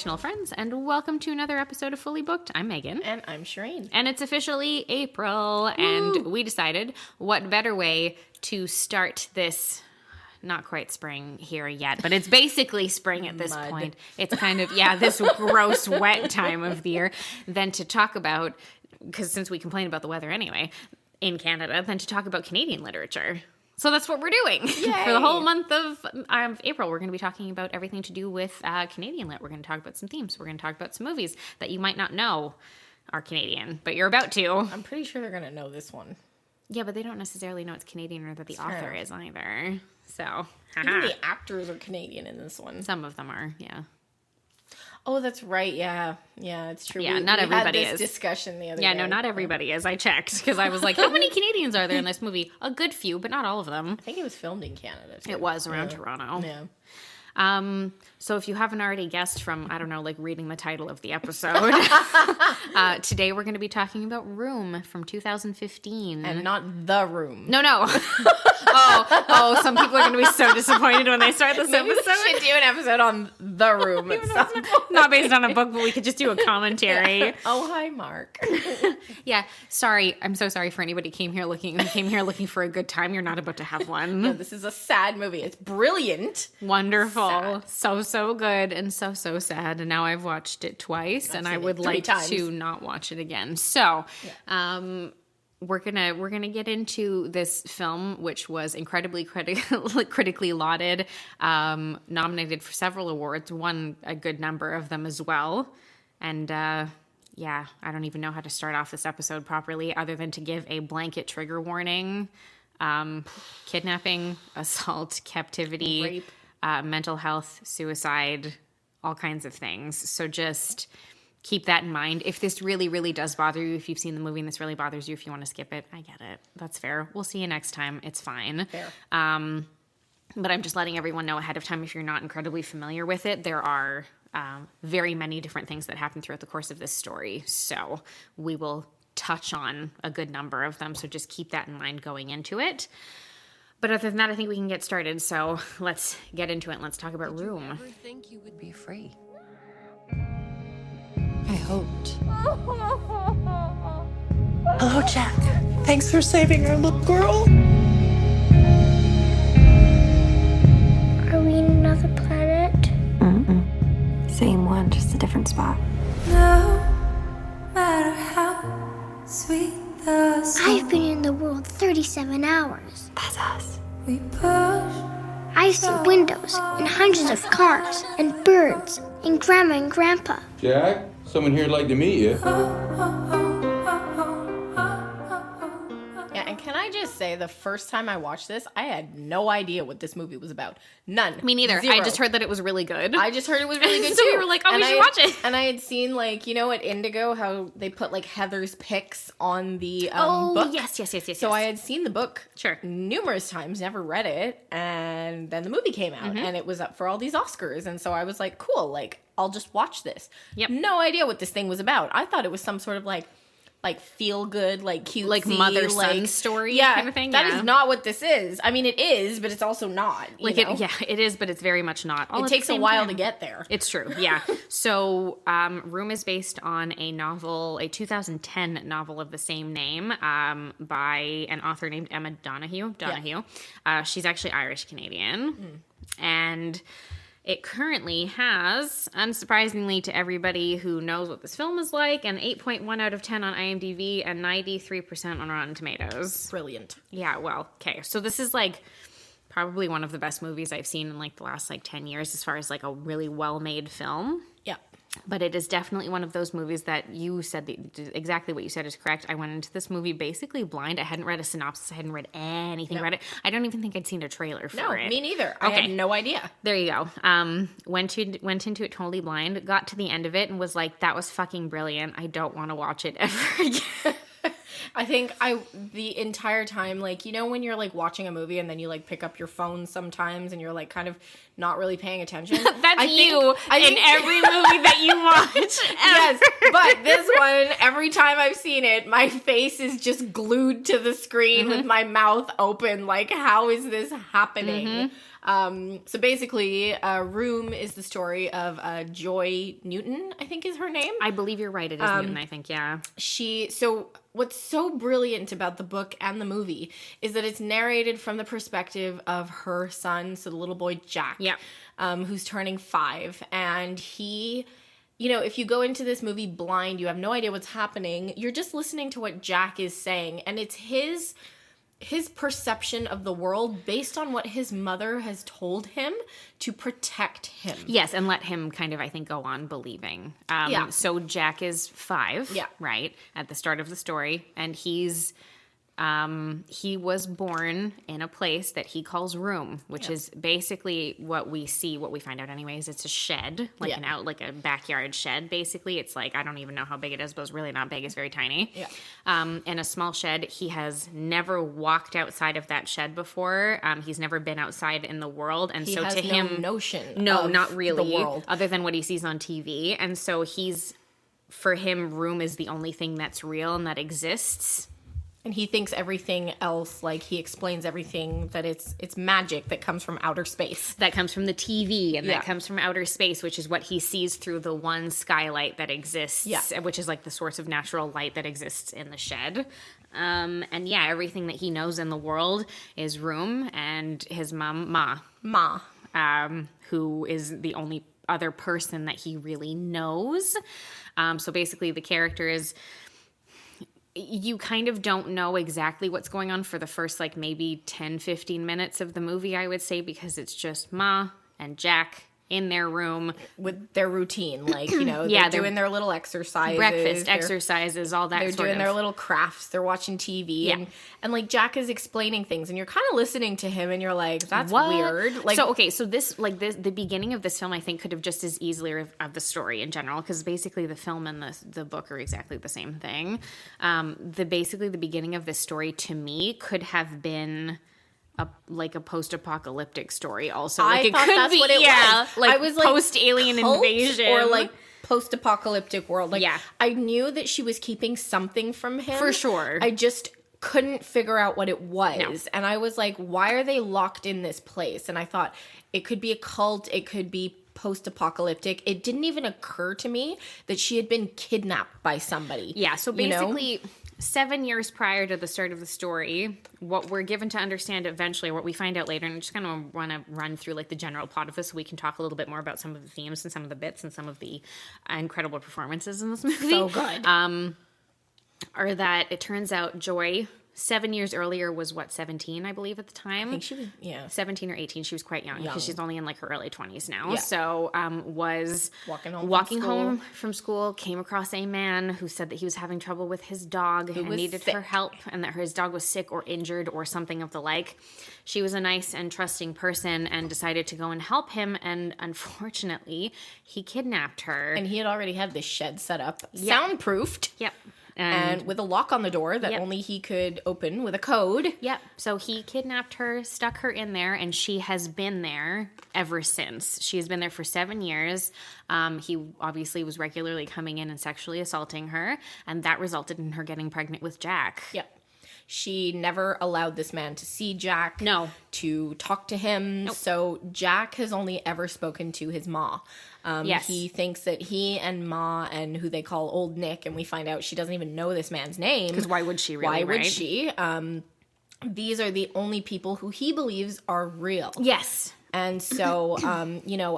adaptational friends, and welcome to another episode of Fully Booked. I'm Megan. And I'm Shireen. And it's officially April, Woo! And we decided what better way to start this, not quite spring here yet, but it's basically spring at this point. It's kind of, this gross, wet time of the year, than to talk about, because since we complain about the weather anyway in Canada, than to talk about Canadian literature. So that's what we're doing. For the whole month of April. We're going to be talking about everything to do with Canadian lit. We're going to talk about some themes. We're going to talk about some movies that you might not know are Canadian, but you're about to. I'm pretty sure they're going to know this one. Yeah, but they don't necessarily know it's Canadian or that the author is either. So, even the actors are Canadian in this one. Some of them are, yeah. Oh, that's right. Yeah, it's true. Yeah, not everybody had this is. Discussion the other day. Yeah, no, not everybody is. I checked because I was like, how many Canadians are there in this movie? A good few, but not all of them. I think it was filmed in Canada, too. It was around Toronto. Yeah. So if you haven't already guessed from, I don't know, like reading the title of the episode, today we're going to be talking about Room from 2015. And not The Room. No. Some people are going to be so disappointed when they start this Maybe episode. we should do an episode on The Room. Not based on a book, but we could just do a commentary. Yeah. Oh, hi, Mark. Yeah, sorry. I'm so sorry for anybody who came here looking for a good time. You're not about to have one. No, this is a sad movie. It's brilliant. Wonderful. Sad. So good and so sad. And now I've watched it twice, and I would like to not watch it again. So, we're gonna get into this film, which was incredibly critically lauded, nominated for several awards, won a good number of them as well. And I don't even know how to start off this episode properly, other than to give a blanket trigger warning: kidnapping, assault, captivity, rape. Mental health, suicide, all kinds of things. So just keep that in mind. If this really, really does bother you, if you've seen the movie and this really bothers you, if you want to skip it, I get it. That's fair. We'll see you next time. It's fine. Fair. But I'm just letting everyone know ahead of time, if you're not incredibly familiar with it, there are very many different things that happen throughout the course of this story. So we will touch on a good number of them. So just keep that in mind going into it. But other than that, I think we can get started. So let's get into it. Let's talk about Room. Did you ever think you would be free? I hoped. Hello, Jack. Thanks for saving our little girl. Are we in another planet? Same one, just a different spot. No matter how sweet the I've been in the world 37 hours. That's us. we push. I've seen windows and hundreds of cars and birds and Grandma and Grandpa. Jack, someone here would like to meet you. Yeah, and can I just say, the first time I watched this, I had no idea what this movie was about. None. Me neither. Zero. I just heard that it was really good. I just heard it was really good So too. we were like, we should watch it. And I had seen, like, at Indigo, how they put, like, Heather's pics on the book. Yes. So I had seen the book Sure. numerous times, never read it, and then the movie came out, and it was up for all these Oscars, and so I was like, cool, like, I'll just watch this. Yep. No idea what this thing was about. I thought it was some sort of, like feel good, like cutesy, Like mother-son story kind of thing? That Yeah. is not what this is. I mean, it is, but it's also not. It is, but it's very much not. All It at takes the a same while time. to get there. It's true, yeah. So, Room is based on a novel, a 2010 novel of the same name, by an author named Emma Donoghue. She's actually Irish-Canadian. And it currently has, unsurprisingly to everybody who knows what this film is like, an 8.1 out of 10 on IMDb and 93% on Rotten Tomatoes. Brilliant. Yeah, well, okay. So this is like probably one of the best movies I've seen in like the last like 10 years as far as like a really well-made film. Yeah. But it is definitely one of those movies that you said, exactly what you said is correct. I went into this movie basically blind. I hadn't read a synopsis. I hadn't read anything about it. I don't even think I'd seen a trailer for it. No, me neither. I had no idea. There you go. Went into it totally blind, got to the end of it and was like, that was fucking brilliant. I don't want to watch it ever again. I think the entire time, like, when you're like watching a movie and then you like pick up your phone sometimes and you're like kind of not really paying attention. That's you in every movie that you watch. Yes, but this one, every time I've seen it, my face is just glued to the screen with my mouth open. Like, how is this happening? So basically, Room is the story of Joy Newton, I think is her name. I believe you're right. It is Newton, I think, yeah. So what's so brilliant about the book and the movie is that it's narrated from the perspective of her son, so the little boy Jack, who's turning 5. And he, you know, if you go into this movie blind, you have no idea what's happening. You're just listening to what Jack is saying. And it's his perception of the world based on what his mother has told him to protect him. Yes, and let him kind of, I think, go on believing. So Jack is 5, right, at the start of the story, and he was born in a place that he calls Room, which is basically what we find out anyways. It's a shed, like a backyard shed, basically. It's like, I don't even know how big it is, but it's really not big. It's very tiny. Yeah. In a small shed. He has never walked outside of that shed before. He's never been outside in the world. And so to him, no notion not really, the world. other than what he sees on TV. And so for him, Room is the only thing that's real and that exists. And he thinks everything else, like he explains everything that it's magic that comes from outer space. That comes from the TV and that comes from outer space, which is what he sees through the one skylight that exists, which is like the source of natural light that exists in the shed. And everything that he knows in the world is Room and his mom, Ma, who is the only other person that he really knows. So basically the character is... You kind of don't know exactly what's going on for the first, like, maybe 10, 15 minutes of the movie, I would say, because it's just Ma and Jack in their room. With their routine, like, you know, they're doing their little exercises. Breakfast, exercises, all that sort of. They're doing their little crafts. They're watching TV. Yeah. And like, Jack is explaining things, and you're kind of listening to him, and you're like, that's weird. Like, so the beginning of this film, I think, could have just as easily of the story in general, because basically the film and the book are exactly the same thing. The beginning of this story, to me, could have been... a post-apocalyptic story also. Like, I thought that's what it was. Like, I was like, post-alien invasion. Or like post-apocalyptic world. Like, I knew that she was keeping something from him. For sure. I just couldn't figure out what it was. No. And I was like, why are they locked in this place? And I thought it could be a cult. It could be post-apocalyptic. It didn't even occur to me that she had been kidnapped by somebody. Yeah, so basically... You know? 7 years prior to the start of the story, what we're given to understand eventually, what we find out later, and I just kind of want to run through like the general plot of this so we can talk a little bit more about some of the themes and some of the bits and some of the incredible performances in this movie. So good. Are that it turns out Joy, 7 years earlier, was 17, I believe, at the time. I think she was, 17 or 18. She was quite young because she's only in like her early 20s now. Yeah. So was walking home from school, came across a man who said that he was having trouble with his dog and needed her help, and that his dog was sick or injured or something of the like. She was a nice and trusting person and decided to go and help him, and unfortunately, he kidnapped her. And he had already had this shed set up, soundproofed. Yep. And with a lock on the door that only he could open with a code. Yep. So he kidnapped her, stuck her in there, and she has been there ever since. She has been there for 7 years. He obviously was regularly coming in and sexually assaulting her, and that resulted in her getting pregnant with Jack. Yep. She never allowed this man to see Jack. No. To talk to him. Nope. So Jack has only ever spoken to his ma. Yes. He thinks that he and Ma and who they call Old Nick, and we find out she doesn't even know this man's name. Because why would she really, Why would she? These are the only people who he believes are real. Yes. And so,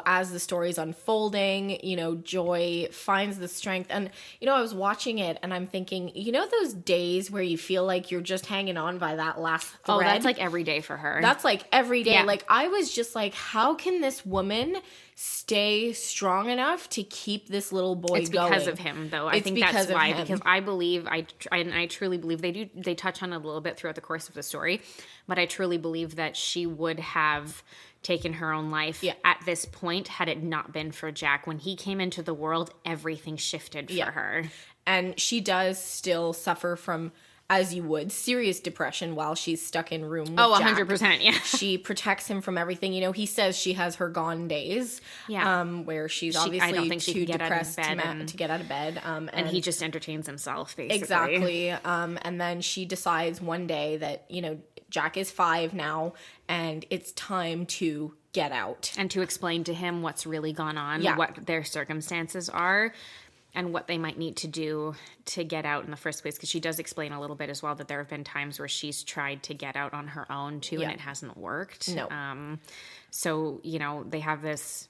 as the story's unfolding, Joy finds the strength. And, I was watching it and I'm thinking, those days where you feel like you're just hanging on by that last thread? Oh, that's like every day for her. That's like every day. Yeah. Like, I was just like, how can this woman stay strong enough to keep this little boy going? It's because of him, though. I think that's why. Because I believe, I truly believe they touch on it a little bit throughout the course of the story, but I truly believe that she would have taken her own life at this point had it not been for Jack. When he came into the world, everything shifted for her. And she does still suffer from, as you would, serious depression while she's stuck in room with Jack. 100%, yeah. She protects him from everything. He says she has her gone days, where she's obviously too depressed to get out of bed. And he just entertains himself, basically. Exactly. And then she decides one day that, Jack is 5 now, and it's time to get out. And to explain to him what's really gone on, what their circumstances are, and what they might need to do to get out in the first place. Because she does explain a little bit as well that there have been times where she's tried to get out on her own too, and it hasn't worked. No. So, you know, they have this...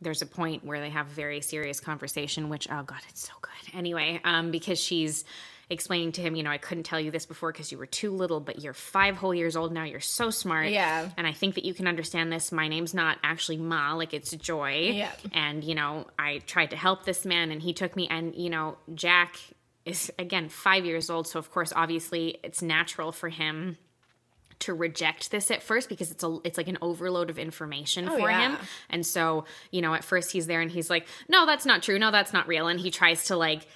There's a point where they have a very serious conversation, which, oh God, it's so good. Anyway, because she's explaining to him, you know, I couldn't tell you this before because you were too little, but you're 5 whole years old now. You're so smart. Yeah. And I think that you can understand this. My name's not actually Ma, like it's Joy. Yeah. And, you know, I tried to help this man and he took me. And, you know, Jack is, again, 5 years old. So, of course, obviously it's natural for him to reject this at first because it's like an overload of information for him. And so, you know, at first he's there and he's like, no, that's not true. No, that's not real. And he tries to like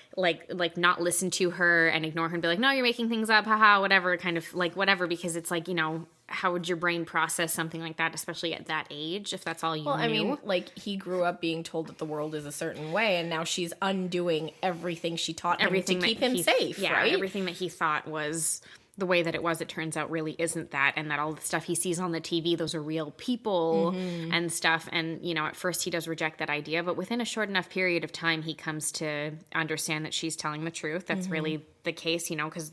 not listen to her and ignore her and be like, no, you're making things up. Haha, whatever, kind of like whatever, because it's like, you know, how would your brain process something like that, especially at that age, if that's all you knew? I mean, like, he grew up being told that the world is a certain way, and now she's undoing everything she taught him to keep him safe, right? Everything that he thought was the way that it was, it turns out really isn't that, and that all the stuff he sees on the TV, those are real people and stuff. And, you know, at first he does reject that idea, but within a short enough period of time, he comes to understand that she's telling the truth. That's really the case, you know, because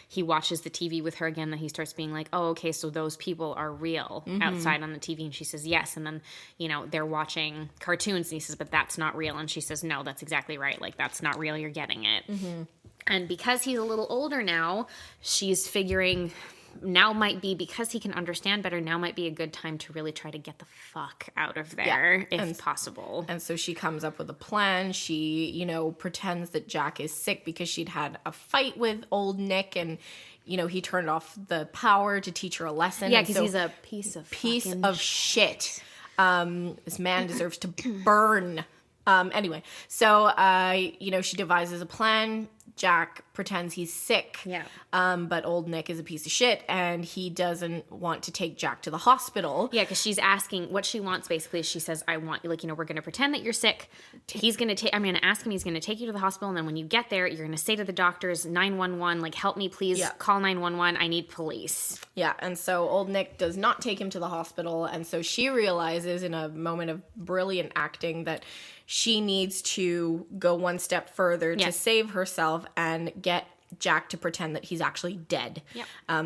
he watches the TV with her again, that he starts being like, oh, okay, so those people are real outside on the TV. And she says, yes. And then, you know, they're watching cartoons and he says, but that's not real. And she says, no, that's exactly right. Like, that's not real. You're getting it. And because he's a little older now, she's figuring now might be, because he can understand better, now might be a good time to really try to get the fuck out of there if possible. And so she comes up with a plan. She, you know, pretends that Jack is sick because she'd had a fight with old Nick and, you know, he turned off the power to teach her a lesson. Yeah, because he's a piece of shit. This man deserves to burn. Anyway, so, you know, she devises a plan. Jack pretends he's sick, but old Nick is a piece of shit, and he doesn't want to take Jack to the hospital. Yeah, because she's asking what she wants. Basically, she says, "I want, like, you know, we're going to pretend that you're sick. He's going to take. I'm going to ask him. He's going to take you to the hospital, and then when you get there, you're going to say to the doctors, 911, like, help me, please. Call 911. I need police." Yeah, and so old Nick does not take him to the hospital, and so she realizes in a moment of brilliant acting that she needs to go one step further to save herself and get Jack to pretend that he's actually dead,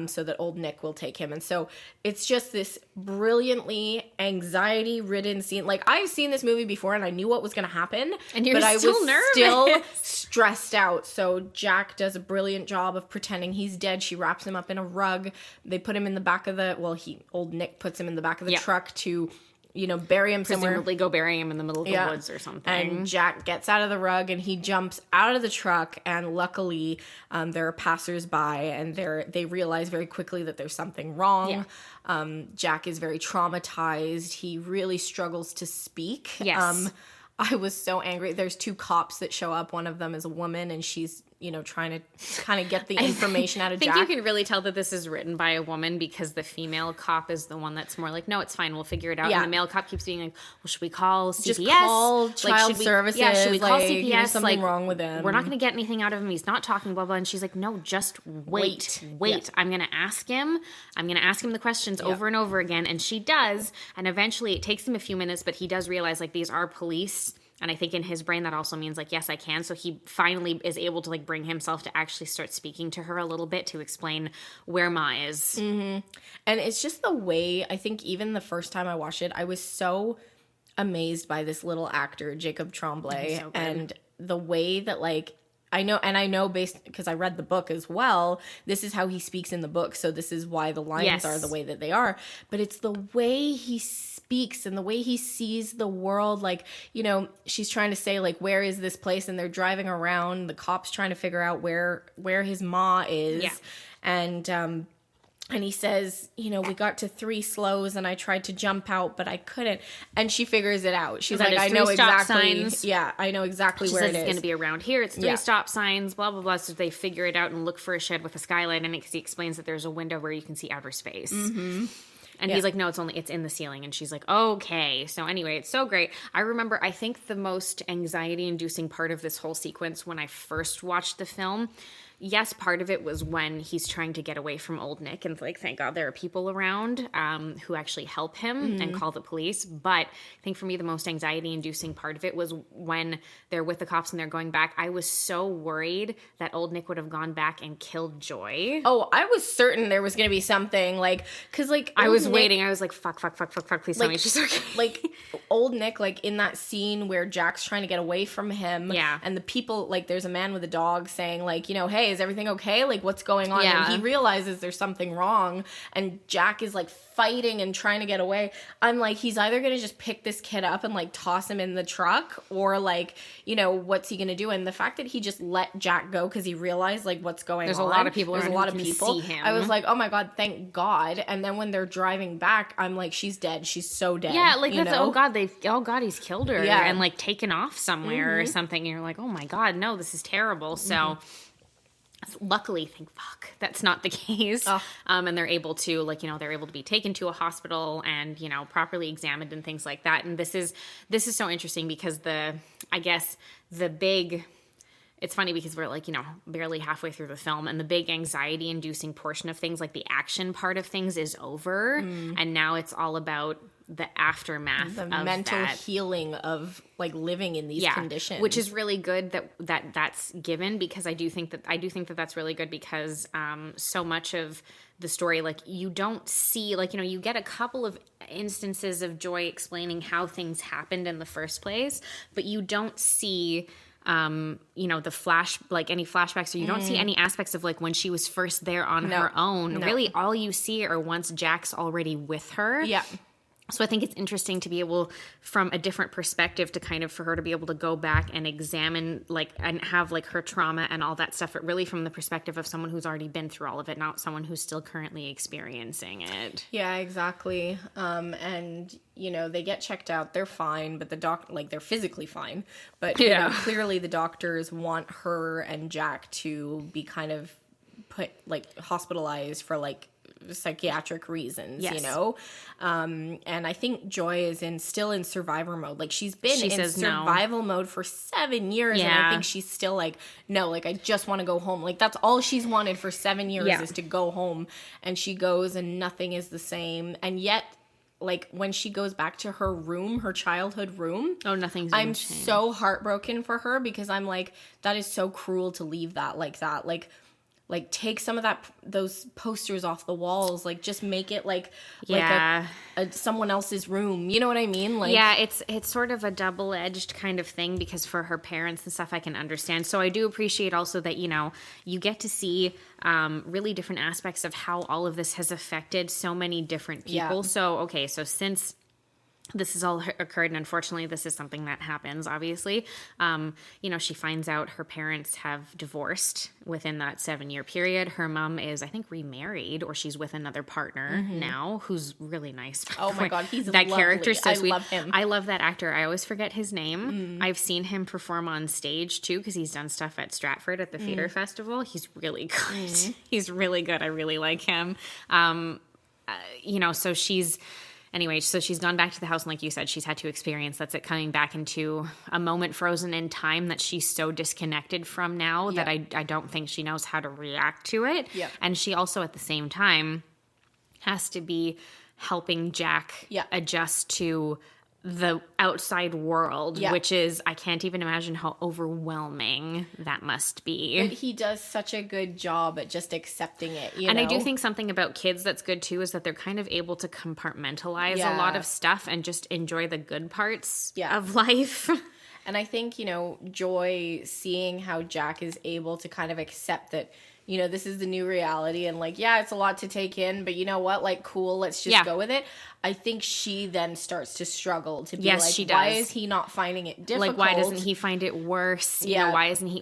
so that old Nick will take him. And so it's just this brilliantly anxiety-ridden scene. Like, I've seen this movie before and I knew what was going to happen, and you're but I still was nervous. Still stressed out. So Jack does a brilliant job of pretending he's dead. She wraps him up in a rug. They put him in the back of the old Nick puts him in the back of the truck to, you know, bury him somewhere. Presumably go bury him in the middle of the woods or something. And Jack gets out of the rug and he jumps out of the truck, and luckily there are passersby, and they realize very quickly that there's something wrong. Jack is very traumatized. He really struggles to speak. Yes. I was so angry. There's 2 cops that show up. One of them is a woman, and she's, you know, trying to kind of get the information out of Jack. I think you can really tell that this is written by a woman, because the female cop is the one that's more like, no, it's fine, we'll figure it out. Yeah. And the male cop keeps being like, well, should we call CPS? Just call child services. Yeah, should we call like, CPS? There's something wrong with him. We're not going to get anything out of him. He's not talking, blah, blah. And she's like, no, just wait. Yeah. I'm going to ask him. I'm going to ask him the questions over and over again. And she does. And eventually it takes him a few minutes, but he does realize, like, these are police. And I think in his brain that also means, like, yes, I can. So he finally is able to, like, bring himself to actually start speaking to her a little bit to explain where Ma is. And it's just the way, I think even the first time I watched it, I was so amazed by this little actor, Jacob Tremblay, so and the way that, like, I know based, because I read the book as well, this is how he speaks in the book, so this is why the lines are the way that they are. But it's the way he speaks and the way he sees the world. Like, you know, she's trying to say, like, where is this place? And they're driving around, the cops trying to figure out where his ma is. Yeah. And he says, you know, we got to 3 slows and I tried to jump out, but I couldn't. And she figures it out. She's like, I know exactly. Signs. Yeah, I know exactly where it is. It's going to be around here. It's 3 stop signs, blah, blah, blah. So they figure it out and look for a shed with a skylight in it, because he explains that there's a window where you can see outer space. And he's like, no, it's in the ceiling. And she's like, okay. So anyway, it's so great. I remember, I think the most anxiety-inducing part of this whole sequence when I first watched the film, yes, part of it was when he's trying to get away from old Nick, and like, thank God there are people around who actually help him and call the police. But I think for me, the most anxiety-inducing part of it was when they're with the cops and they're going back. I was so worried that old Nick would have gone back and killed Joy. Oh, I was certain there was going to be something, like, because, like, I was waiting. I was like, fuck, please tell me she's okay. Like, old Nick, like, in that scene where Jack's trying to get away from him, and the people, like, there's a man with a dog saying, like, you know, hey, is everything okay? Like, what's going on? Yeah. And he realizes there's something wrong, and Jack is, like, fighting and trying to get away. I'm like, he's either going to just pick this kid up and, like, toss him in the truck, or, like, you know, what's he going to do? And the fact that he just let Jack go because he realized, like, what's going on. There's a lot of people There's a around lot who of can people. see him. I was like, oh my God, thank God. And then when they're driving back, I'm like, she's dead. She's so dead. Yeah, like, you that's, know? oh God, he's killed her. Yeah. And, like, taken off somewhere or something. And you're like, oh my God, no, this is terrible. So... Luckily, that's not the case. And they're able to, like, you know, they're able to be taken to a hospital and, you know, properly examined and things like that. And this is so interesting because it's funny because we're, like, you know, barely halfway through the film, and the big anxiety-inducing portion of things, like the action part of things, is over. And now it's all about the aftermath the of mental that. healing of, like, living in these conditions, which is really good that's given, because I do think that that's really good because so much of the story, like, you don't see, like, you know, you get a couple of instances of Joy explaining how things happened in the first place, but you don't see you know, any flashbacks, or you don't see any aspects of, like, when she was first there on her own. Really, all you see are once Jack's already with her. Yeah. So I think it's interesting to be able, from a different perspective, to kind of, for her to be able to go back and examine, like, and have, like, her trauma and all that stuff, but really from the perspective of someone who's already been through all of it, not someone who's still currently experiencing it. Yeah, exactly. And, you know, they get checked out, they're fine, but they're physically fine. But, you know, clearly the doctors want her and Jack to be kind of hospitalized for, like, psychiatric reasons, you know? And I think Joy is still in survivor mode. Like, she's been in survival mode for 7 years, and I think she's still like, no, like, I just want to go home. Like, that's all she's wanted for 7 years is to go home. And she goes, and nothing is the same. And yet, like, when she goes back to her room, her childhood room, nothing's I'm changed. so heartbroken for her, because I'm like, that is so cruel to leave that like that. Like, take some of those posters off the walls. Like, just make it like someone else's room. You know what I mean? Like, yeah, it's sort of a double-edged kind of thing, because for her parents and stuff, I can understand. So I do appreciate also that, you know, you get to see really different aspects of how all of this has affected so many different people. Yeah. So, so since this has all occurred, and unfortunately this is something that happens, obviously, you know, she finds out her parents have divorced within that 7-year period. Her mom is, I think, remarried, or she's with another partner now, who's really nice. Oh my God, he's that lovely. character's so sweet. I love him. I love that actor. I always forget his name. I've seen him perform on stage too, because he's done stuff at Stratford at the theater festival. He's really good. He's really good. I really like him. You know, so she's gone back to the house, and like you said, she's had to experience that's it, coming back into a moment frozen in time that she's so disconnected from now that I don't think she knows how to react to it. Yeah. And she also, at the same time, has to be helping Jack adjust to the outside world, which is, I can't even imagine how overwhelming that must be. But he does such a good job at just accepting it, you know? I do think something about kids that's good too is that they're kind of able to compartmentalize a lot of stuff and just enjoy the good parts of life. And I think, you know, Joy seeing how Jack is able to kind of accept that, you know, this is the new reality, and like, yeah, it's a lot to take in, but you know what, like, cool, let's just go with it. I think she then starts to struggle to be like, she does. Why is he not finding it difficult? Like, why doesn't he find it worse? You know, why isn't he,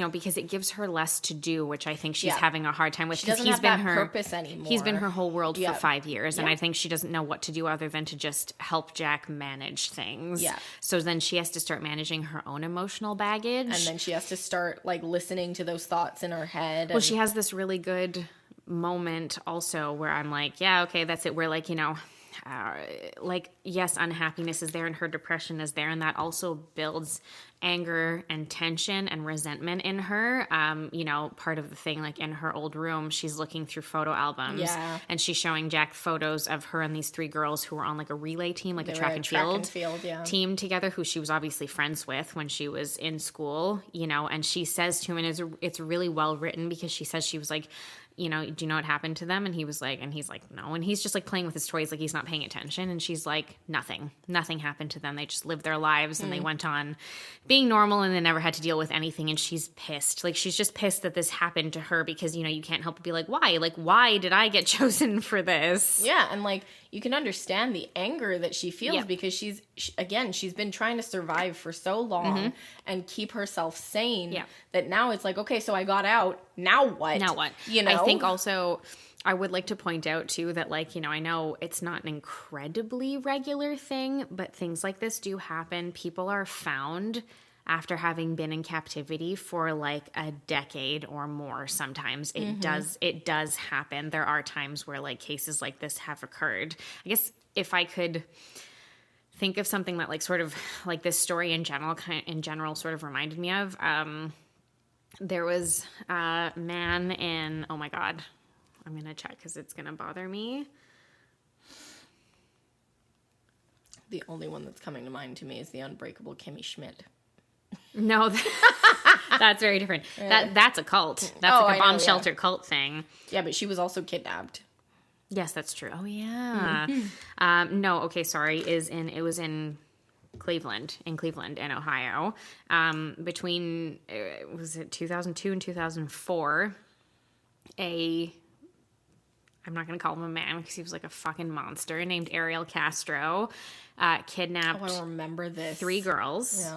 because it gives her less to do, which I think she's having a hard time with. She doesn't have that purpose anymore. He's been her whole world for 5 years, and I think she doesn't know what to do other than to just help Jack manage things. Yeah. So then she has to start managing her own emotional baggage. And then she has to start, like, listening to those thoughts in her head. Well, she has this really good moment also where I'm like, yeah, okay, that's it. Where, like, you know, like, yes, unhappiness is there and her depression is there, and that also builds anger and tension and resentment in her. You know, part of the thing, like in her old room, she's looking through photo albums and she's showing Jack photos of her and these 3 girls who were on like a relay team, like a track and field team together, who she was obviously friends with when she was in school, you know, and she says to him, and it's really well written, because she says, she was like, you know, do you know what happened to them? And he's like, no. And he's just like playing with his toys, like he's not paying attention. And she's like, nothing happened to them. They just lived their lives and they went on being normal, and they never had to deal with anything. And she's pissed. Like, she's just pissed that this happened to her, because, you know, you can't help but be like, why? Like, why did I get chosen for this? Yeah. And like, you can understand the anger that she feels because she's been trying to survive for so long and keep herself sane that now it's like, okay, so I got out. Now what? You know? I think also I would like to point out too that, like, you know, I know it's not an incredibly regular thing, but things like this do happen. People are found after having been in captivity for like a decade or more. Sometimes it does happen. There are times where like cases like this have occurred. I guess if I could think of something that like sort of like this story in general sort of reminded me of, there was a man in, oh my God, I'm going to check because it's going to bother me. The only one that's coming to mind to me is the unbreakable Kimmy Schmidt. No, that's very different. That's a cult. That's like a bomb shelter cult thing. Yeah, but she was also kidnapped. Yes, that's true. Oh yeah. No, okay, sorry. It was in Cleveland, in Ohio. Between was it 2002 and 2004, I'm not going to call him a man because he was like a fucking monster, named Ariel Castro, kidnapped I remember this. 3 girls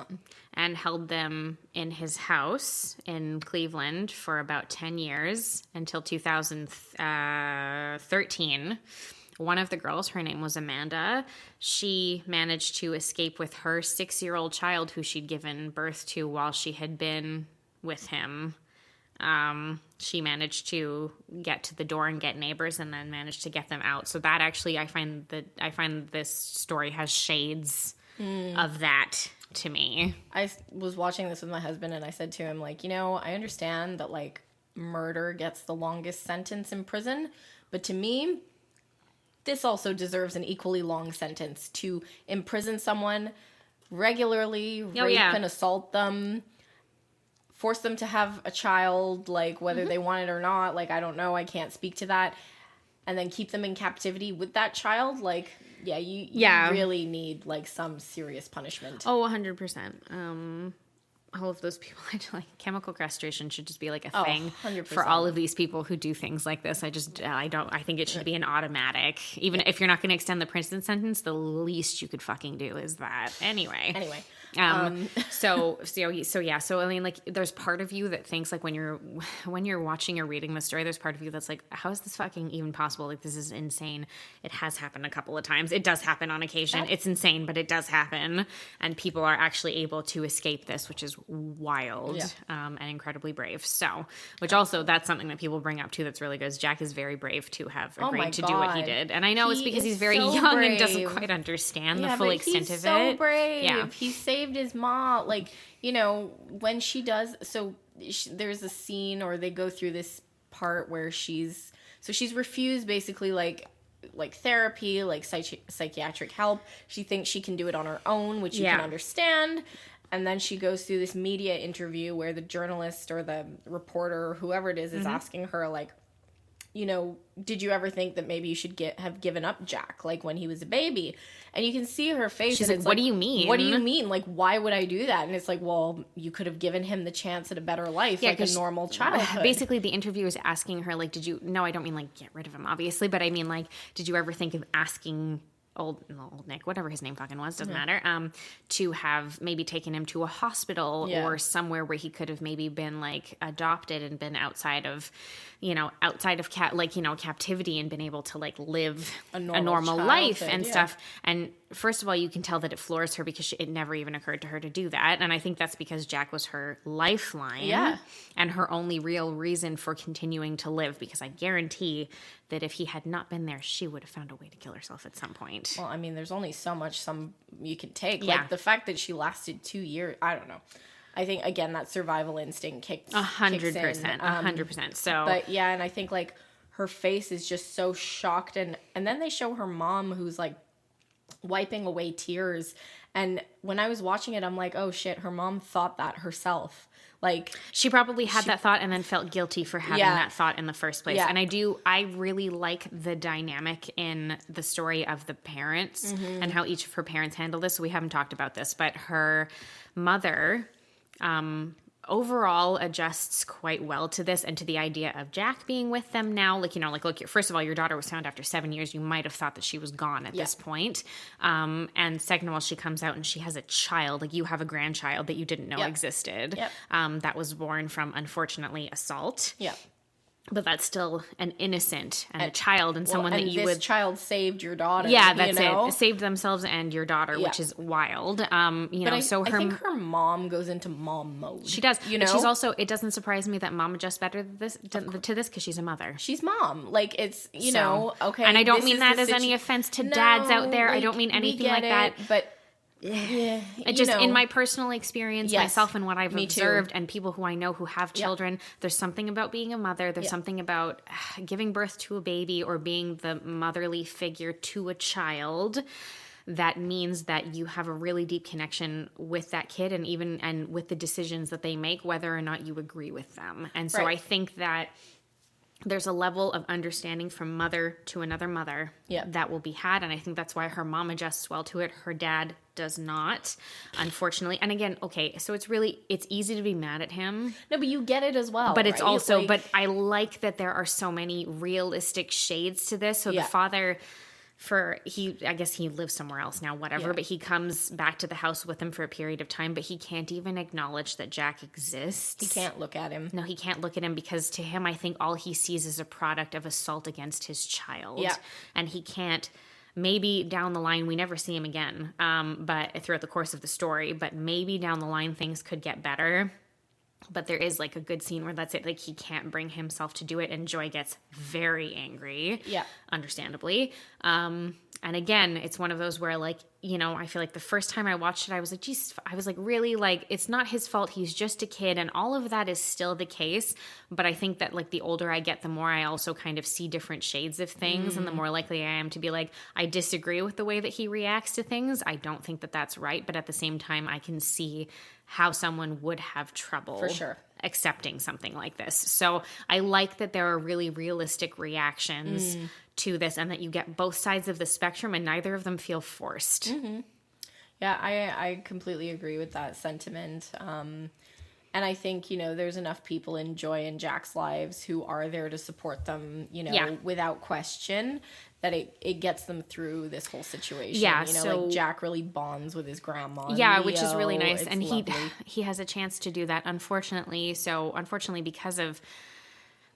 and held them in his house in Cleveland for about 10 years until 2013. One of the girls, her name was Amanda, she managed to escape with her 6-year-old child who she'd given birth to while she had been with him. She managed to get to the door and get neighbors, and then managed to get them out. So that actually, I find this story has shades of that to me. I was watching this with my husband, and I said to him, like, you know, I understand that like murder gets the longest sentence in prison, but to me, this also deserves an equally long sentence. To imprison someone regularly, rape and assault them, force them to have a child, like whether they want it or not, like I don't know, I can't speak to that, and then keep them in captivity with that child, like you really need like some serious punishment. Oh, 100%. All of those people, like chemical castration should just be like a thing 100%. for all of these people who do things like this. I think it should be an automatic. Even if you're not going to extend the prison sentence, the least you could fucking do is that. Anyway. So I mean, like, there's part of you that thinks, like, when you're watching or reading the story, there's part of you that's like, how is this fucking even possible? Like, this is insane. It has happened a couple of times. It does happen on occasion. It's insane, but it does happen, and people are actually able to escape this, which is wild and incredibly brave. So, which also, that's something that people bring up too that's really good. Is Jack is very brave to have agreed to do what he did, and I know it's because he's very young and doesn't quite understand the full extent of it. He's so brave. Yeah, he saved his mom. Like, you know, when she does, there's a scene, or they go through this part where she's refused basically like therapy, like psychiatric help. She thinks she can do it on her own, which you can understand. And then she goes through this media interview where the journalist or the reporter or whoever it is asking her, like, you know, did you ever think that maybe you should have given up Jack, like, when he was a baby? And you can see her face. She's like, what do you mean? What do you mean? Like, why would I do that? And it's like, well, you could have given him the chance at a better life, like a normal childhood. Basically, the interviewer is asking her, like, no, I don't mean, like, get rid of him, obviously, but I mean, like, did you ever think of asking old Nick, whatever his name fucking was, doesn't matter, to have maybe taken him to a hospital or somewhere where he could have maybe been, like, adopted and been outside of captivity, and been able to, like, live a normal life and stuff. And first of all, you can tell that it floors her because it never even occurred to her to do that. And I think that's because Jack was her lifeline and her only real reason for continuing to live, because I guarantee that if he had not been there, she would have found a way to kill herself at some point. Well, I mean, there's only so much you can take. Yeah. Like, the fact that she lasted 2 years, I don't know. I think, again, that survival instinct kicks 100%. 100%. So, but yeah, and I think, like, her face is just so shocked. And then they show her mom who's, like, wiping away tears. And when I was watching it, I'm like, oh, shit, her mom thought that herself. Like, she probably had that thought and then felt guilty for having that thought in the first place. Yeah. And I really like the dynamic in the story of the parents and how each of her parents handle this. So we haven't talked about this, but her mother overall adjusts quite well to this and to the idea of Jack being with them now. Like, look, first of all, your daughter was found after 7 years. You might have thought that she was gone at this point. And second of all, she comes out and she has a child. Like, you have a grandchild that you didn't know existed. That was born from, unfortunately, assault. But that's still an innocent and a child and someone that you would... this child saved your daughter. Yeah, that's it. Saved themselves and your daughter, which is wild. I think her mom goes into mom mode. She does. But she's also... It doesn't surprise me that mom adjusts better to this because she's a mother. She's mom. Like, it's, okay. And I don't mean that as any offense to dads out there. I don't mean anything like that. But... Yeah, in my personal experience, myself and what I've observed, and people who I know who have children, there's something about being a mother. There's something about giving birth to a baby or being the motherly figure to a child that means that you have a really deep connection with that kid and with the decisions that they make, whether or not you agree with them. And so I think that there's a level of understanding from mother to another mother that will be had. And I think that's why her mom adjusts well to it. Her dad does not, unfortunately. And again, okay, so it's easy to be mad at him. No, but you get it as well. But it's also, but I like that there are so many realistic shades to this. So the father... I guess he lives somewhere else now, whatever, but he comes back to the house with him for a period of time, but he can't even acknowledge that Jack exists. He can't look at him. No, he can't look at him because to him, I think all he sees is a product of assault against his child. Yeah. And he can't, maybe down the line, we never see him again, but throughout the course of the story, but maybe down the line things could get better. But there is like a good scene where that's it. Like he can't bring himself to do it. And Joy gets very angry. Yeah. Understandably. And again, it's one of those where like, I feel like the first time I watched it, I was like, geez, I was like, really, like, it's not his fault. He's just a kid. And all of that is still the case. But I think that like the older I get, the more I also kind of see different shades of things. And the more likely I am to be like, I disagree with the way that he reacts to things. I don't think that that's right. But at the same time, I can see how someone would have trouble for sure accepting something like this. So I like that there are really realistic reactions to this and that you get both sides of the spectrum and neither of them feel forced. Yeah, I completely agree with that sentiment. And I think, there's enough people in Joy and Jack's lives who are there to support them, without question, that it gets them through this whole situation. Yeah, so like Jack really bonds with his grandma. Yeah, which is really nice. And he has a chance to do that, unfortunately. So unfortunately, because of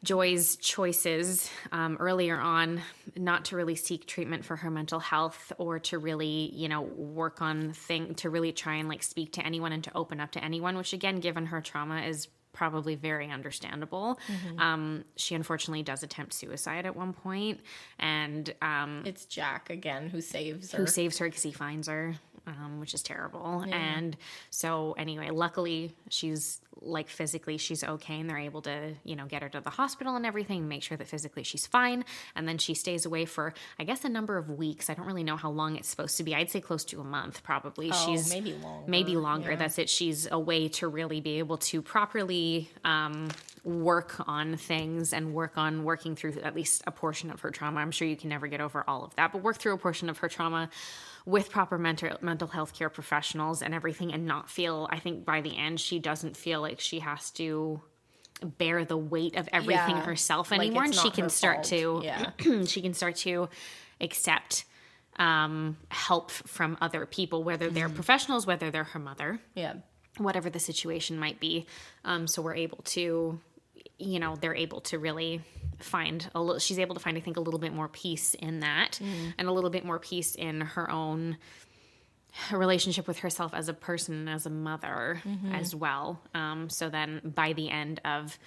Joy's choices earlier on not to really seek treatment for her mental health or to really, work on to really try and like speak to anyone and to open up to anyone, which again, given her trauma is probably very understandable. She unfortunately does attempt suicide at one point. And it's Jack again who saves her. Who saves her because he finds her. Which is terrible. Yeah. And so anyway, luckily she's like physically she's okay and they're able to, get her to the hospital and everything, make sure that physically she's fine. And then she stays away for, I guess, a number of weeks. I don't really know how long it's supposed to be. I'd say close to a month probably. Oh, she's maybe longer. Yeah. That's it. She's away to really be able to properly work on things and working through at least a portion of her trauma. I'm sure you can never get over all of that, but work through a portion of her trauma with proper mental health care professionals and everything and not feel, I think by the end, she doesn't feel like she has to bear the weight of everything herself anymore. And she can start to, she can start to accept help from other people, whether they're professionals, whether they're her mother, whatever the situation might be. So we're able to, they're able to really she's able to find, I think, a little bit more peace in that and a little bit more peace in her own relationship with herself as a person and as a mother as well. So then by the end of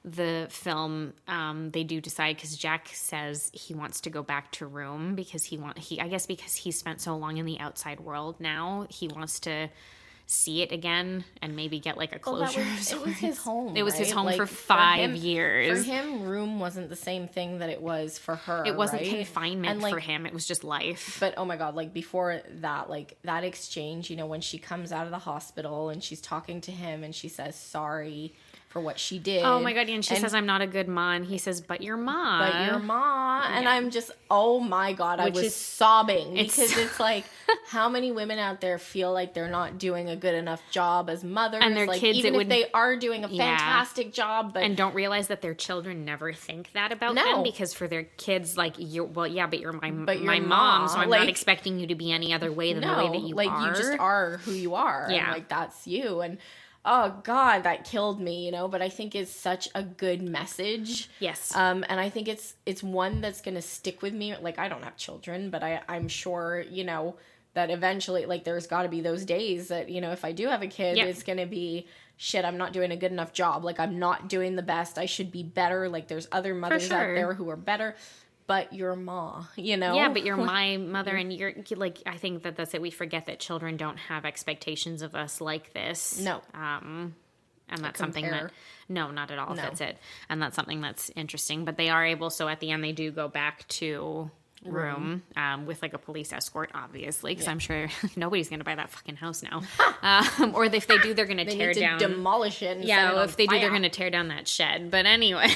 the film, they do decide, because Jack says he wants to go back to room because I guess because he spent so long in the outside world now, he wants to see it again and maybe get like a closure. It was his home. It was his right? home Like, for 5 years. For him, room wasn't the same thing that it was for her. It wasn't right? confinement And, like, for him. It was just life. But oh my god, like before that, like that exchange, you know, when she comes out of the hospital and she's talking to him and she says sorry for what she did. Oh my god, and she says, I'm not a good ma, and he says, but your ma. But your ma. And I'm just, oh my god, I was sobbing because it's like, how many women out there feel like they're not doing a good enough job as mothers? And their like, kids, even if they are doing a fantastic job, but and don't realize that their children never think that about them, because for their kids, like, but you're my mom, so I'm like, not expecting you to be any other way than the way that you are. Like, you just are who you are. Yeah. And, like, that's you. And oh god, that killed me, you know, but I think it's such a good message. Yes. And I think it's one that's gonna stick with me. Like, I don't have children, but I'm sure, you know, that eventually, like, there's got to be those days that, you know, if I do have a kid, it's gonna be, shit, I'm not doing a good enough job. Like, I'm not doing the best. I should be better. Like, there's other mothers out there who are better. But your ma, you know? Yeah, but you're my mother, and you're, like, I think that's it. We forget that children don't have expectations of us like this. No. And that's something that, no, not at all. No. That's it. And that's something that's interesting. But they are able, so at the end, they do go back to room with, like, a police escort, obviously, because I'm sure nobody's going to buy that fucking house now. Or if they do, they're going to tear down. Demolish it. And yeah, if they do, they're going to tear down that shed. But anyway...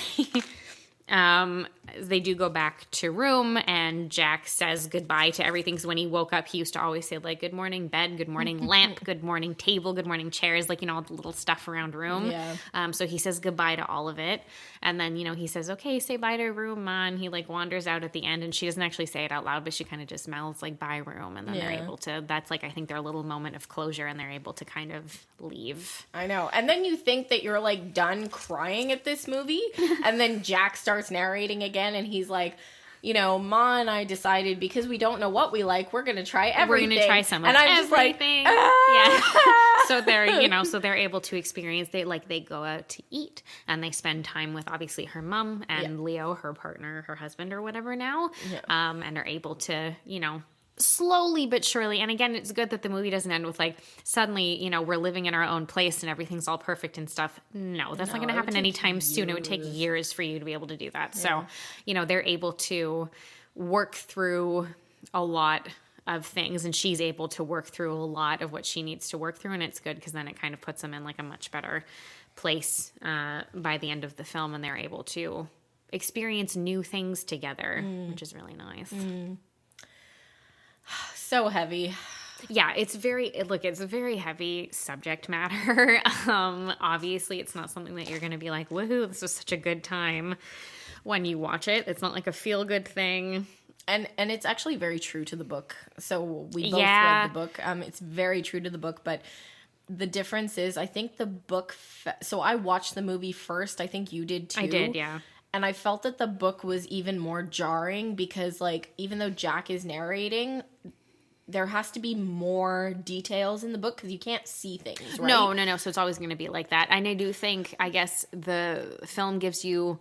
they do go back to room, and Jack says goodbye to everything. So when he woke up, he used to always say, like, good morning bed, good morning lamp, good morning table, good morning chairs, like, you know, all the little stuff around room. Yeah. So he says goodbye to all of it. And then, you know, he says, okay, say bye to room, Ma. And he, like, wanders out at the end, and she doesn't actually say it out loud, but she kind of just mouths, like, bye room. And then they're able to, that's, like, I think their little moment of closure, and they're able to kind of leave. I know. And then you think that you're, like, done crying at this movie, and then Jack starts narrating again, and he's like, you know, Ma and I decided, because we don't know what we like, we're going to try everything. We're going to try some of and I'm everything. Just like, ah! Yeah. So they're, you know, so they're able to experience, they go out to eat, and they spend time with, obviously, her mom and Leo, her partner, her husband or whatever now. Yeah. And are able to, you know, slowly but surely. And again, it's good that the movie doesn't end with, like, suddenly, you know, we're living in our own place and everything's all perfect and stuff. No, that's not going to happen anytime soon. It would take years for you to be able to do that. Yeah. So, you know, they're able to work through a lot of things, and she's able to work through a lot of what she needs to work through, and it's good because then it kind of puts them in, like, a much better place by the end of the film, and they're able to experience new things together, which is really nice. So heavy. Yeah, it's a very heavy subject matter. Obviously, it's not something that you're going to be like, woohoo, this was such a good time when you watch it. It's not like a feel-good thing. And it's actually very true to the book. So we both read the book. It's very true to the book, but the difference is, I think the book... so I watched the movie first. I think you did too. I did, yeah. And I felt that the book was even more jarring because, like, even though Jack is narrating... there has to be more details in the book because you can't see things, right? No. So it's always going to be like that. And I do think, I guess, the film gives you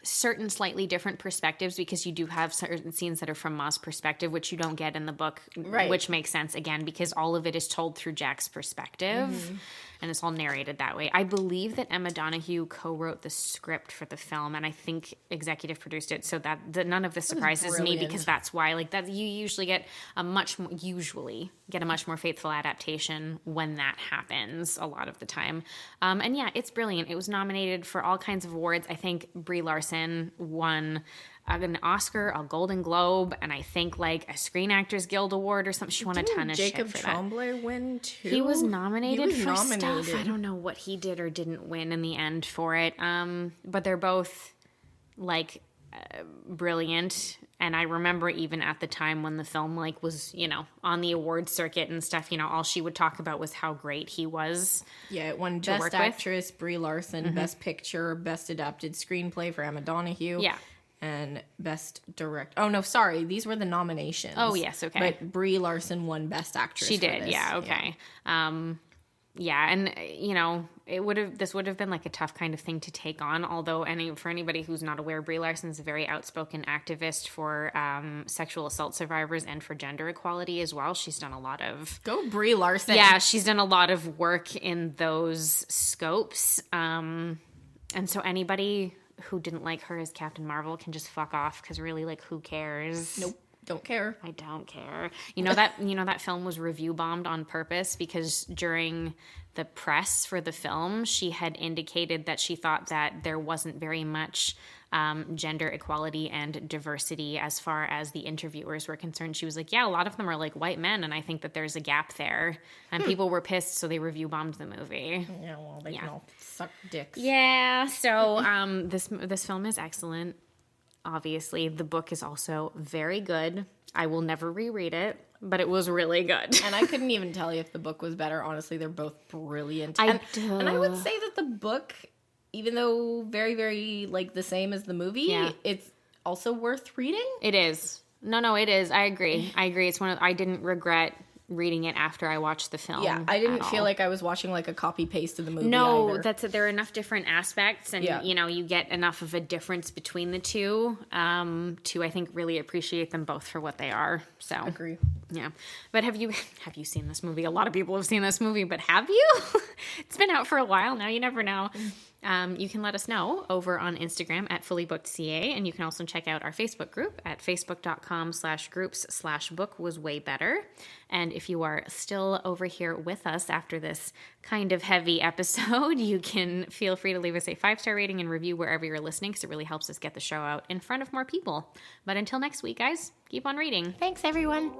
certain slightly different perspectives because you do have certain scenes that are from Ma's perspective, which you don't get in the book, right? Which makes sense, again, because all of it is told through Jack's perspective. And it's all narrated that way. I believe that Emma Donoghue co-wrote the script for the film, and I think executive produced it. So that none of this surprises me because that's why, like, that you usually get a much more faithful adaptation when that happens a lot of the time. And yeah, it's brilliant. It was nominated for all kinds of awards. I think Brie Larson won an Oscar, a Golden Globe, and I think, like, a Screen Actors Guild Award or something. She won a ton of shit for that. Jacob Tremblay win too? He was nominated for stuff. I don't know what he did or didn't win in the end for it. But they're both, like, brilliant. And I remember even at the time when the film, like, was, you know, on the awards circuit and stuff, you know, all she would talk about was how great he was. Yeah, it won Best Actress, Brie Larson, Best Picture, Best Adapted Screenplay for Emma Donoghue. Yeah. And Best Direct. Oh, no, sorry. These were the nominations. Oh, yes, okay. But Brie Larson won Best Actress. She did, yeah, okay. Yeah. Yeah, and this would have been like a tough kind of thing to take on. Although, for anybody who's not aware, Brie Larson is a very outspoken activist for sexual assault survivors and for gender equality as well. She's done a lot of Brie Larson. Yeah, she's done a lot of work in those scopes. And so anybody who didn't like her as Captain Marvel can just fuck off, because really, like, who cares? Nope. Don't care. I don't care. That film was review bombed on purpose because during the press for the film, she had indicated that she thought that there wasn't very much gender equality and diversity as far as the interviewers were concerned. She was like, yeah, a lot of them are like white men, and I think that there's a gap there. And people were pissed, so they review bombed the movie. Yeah, well, they can all suck dicks. Yeah, so this film is excellent. Obviously, the book is also very good. I will never reread it, but it was really good. And I couldn't even tell you if the book was better. Honestly, they're both brilliant. And I would say that the book, even though very, very like the same as the movie, it's also worth reading. It is. No, it is. I agree. It's I didn't regret reading it after I watched the film. Yeah, I didn't feel like I was watching like a copy paste of the movie. No, either. there are enough different aspects, and you get enough of a difference between the two to I think really appreciate them both for what they are. So agree. Yeah, but have you seen this movie? A lot of people have seen this movie, but have you? It's been out for a while now. You never know. You can let us know over on Instagram at fullybookedca, and you can also check out our Facebook group at facebook.com/groups/book-was-way-better. And if you are still over here with us after this kind of heavy episode, you can feel free to leave us a 5-star rating and review wherever you're listening, because it really helps us get the show out in front of more people. But until next week, guys, keep on reading. Thanks, everyone.